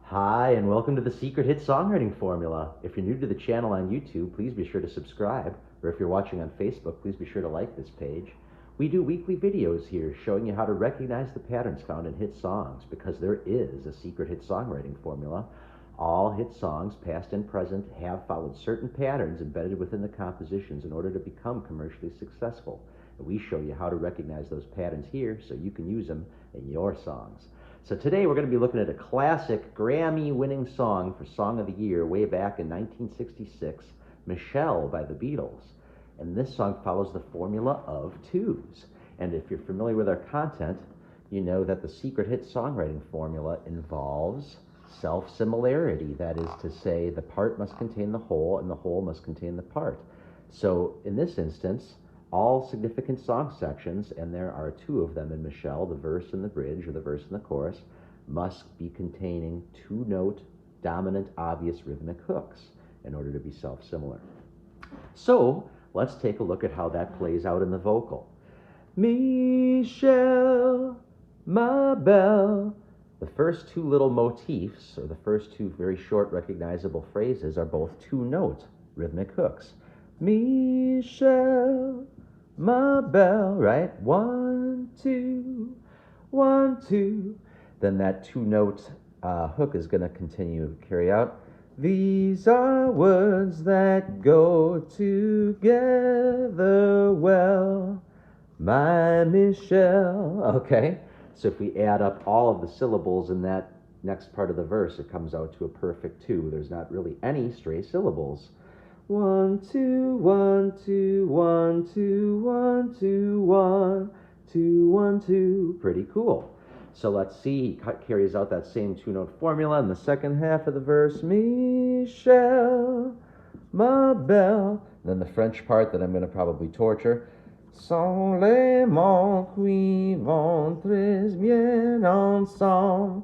Hi, and welcome to the Secret Hit Songwriting Formula. If you're new to the channel on YouTube, please be sure to subscribe. Or if you're watching on Facebook, please be sure to like this page. We do weekly videos here showing you how to recognize the patterns found in hit songs, because there is a secret hit songwriting formula. All hit songs, past and present, have followed certain patterns embedded within the compositions in order to become commercially successful. And we show you how to recognize those patterns here so you can use them in your songs. So today we're going to be looking at a classic Grammy-winning song for Song of the Year way back in 1966, Michelle by the Beatles. And this song follows the formula of 2's. And if you're familiar with our content, you know that the secret hit songwriting formula involves self-similarity. That is to say, the part must contain the whole and the whole must contain the part. So in this instance, all significant song sections, and there are two of them in Michelle, the verse and the bridge, or the verse and the chorus, must be containing two-note, dominant, obvious rhythmic hooks in order to be self-similar. So let's take a look at how that plays out in the vocal. Michelle, ma belle. The first two little motifs, or the first two very short recognizable phrases, are both two-note rhythmic hooks. Michelle, ma belle, right? 1, 2, 1, 2. Then that two-note hook is going to continue to carry out. These are words that go together well, my Michelle. Okay, so if we add up all of the syllables in that next part of the verse, it comes out to a perfect 2. There's not really any stray syllables. 1, 2, 1, 2, 1, 2, 1, 2, 1, 2, 1, 2. Pretty cool. So let's see, he carries out that same two-note formula in the second half of the verse. Michelle, ma belle. Then the French part that I'm going to probably torture. Sont les mots qui vont très bien ensemble.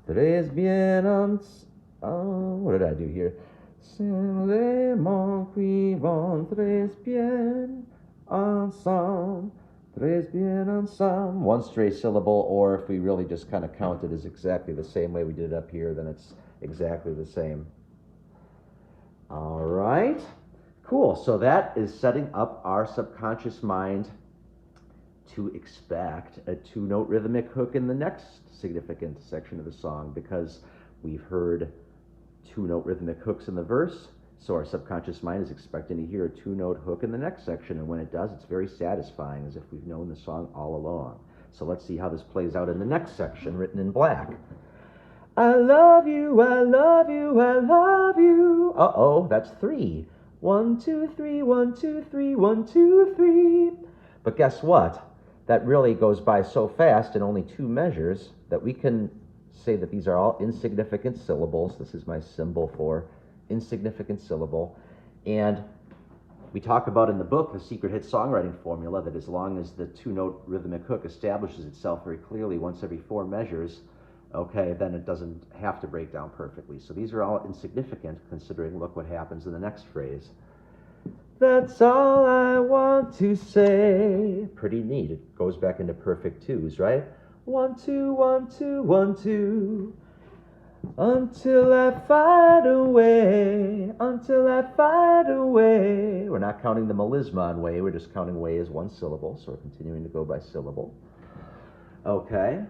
Très bien ensemble. Oh, what did I do here? Sont les mots qui vont très bien ensemble. Très bien ensemble. One stray syllable, or if we really just kind of count it as exactly the same way we did it up here, then it's exactly the same. All right. Cool. So that is setting up our subconscious mind to expect a two-note rhythmic hook in the next significant section of the song, because we've heard two-note rhythmic hooks in the verse, so our subconscious mind is expecting to hear a two-note hook in the next section, and when it does, it's very satisfying, as if we've known the song all along. So let's see how this plays out in the next section, written in black. I love you, I love you, I love you. Uh-oh, that's 3. 1, 2, 3, 1, 2, 3, 1, 2, 3. But guess what? That really goes by so fast in only 2 measures that we can say that these are all insignificant syllables. This is my symbol for insignificant syllable. And we talk about in the book, the secret hit songwriting formula, that as long as the two-note rhythmic hook establishes itself very clearly once every 4 measures, okay, then it doesn't have to break down perfectly. So these are all insignificant, considering, look what happens in the next phrase. That's all I want to say. Pretty neat. It goes back into perfect 2's, right? 1, 2, 1, 2, 1, 2. Until I fade away, until I fade away. We're not counting the melisma on way, we're just counting way as one syllable, so we're continuing to go by syllable. Okay,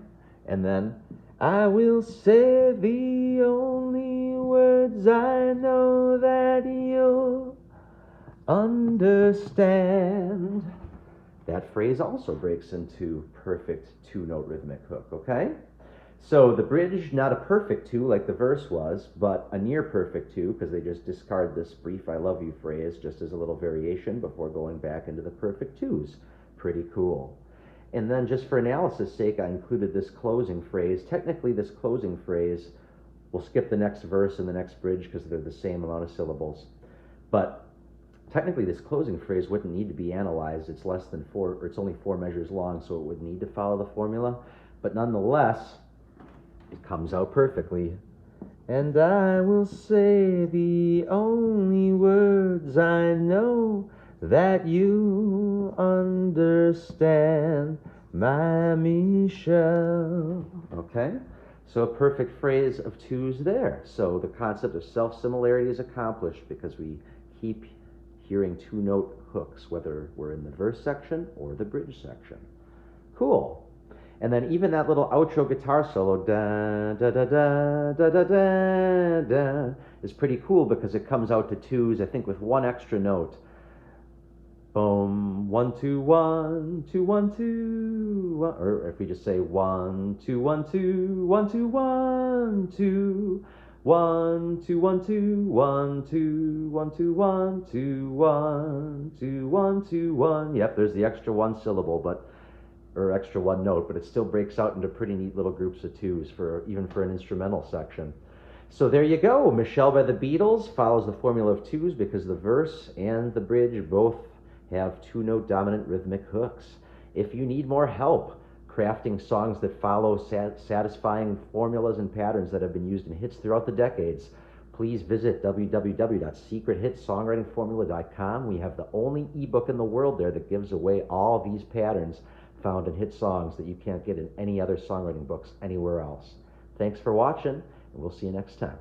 and then, I will say the only words I know that you'll understand. That phrase also breaks into perfect two-note rhythmic hook, okay? So the bridge, not a perfect 2 like the verse was, but a near perfect 2, because they just discard this brief I love you phrase just as a little variation before going back into the perfect 2's. Pretty cool. And then just for analysis' sake, I included this closing phrase. Technically, this closing phrase, we'll skip the next verse and the next bridge because they're the same amount of syllables. But technically, this closing phrase wouldn't need to be analyzed. It's less than 4, or it's only 4 measures long, so it would need to follow the formula. But nonetheless, it comes out perfectly. And I will say the only words I know that you understand, my Michelle. Okay? So a perfect phrase of 2's there. So the concept of self-similarity is accomplished because we keep hearing two-note hooks, whether we're in the verse section or the bridge section. Cool. And then even that little outro guitar solo, da da da da da da da da, is pretty cool because it comes out to 2's, I think, with one extra note. Boom, 1 2 1 2 1 2 1, or if we just say 1 2 1 2 1 2 1 2 1 2 1 2 1 2 1 2 1 2 1 2 1 2 1. Yep, there's the extra one syllable, or extra one note, but it still breaks out into pretty neat little groups of 2's even for an instrumental section. So there you go. Michelle by the Beatles follows the formula of 2's because the verse and the bridge both have two-note dominant rhythmic hooks. If you need more help crafting songs that follow satisfying formulas and patterns that have been used in hits throughout the decades, please visit www.secrethitsongwritingformula.com. We have the only ebook in the world there that gives away all these patterns found in hit songs that you can't get in any other songwriting books anywhere else. Thanks for watching, and we'll see you next time.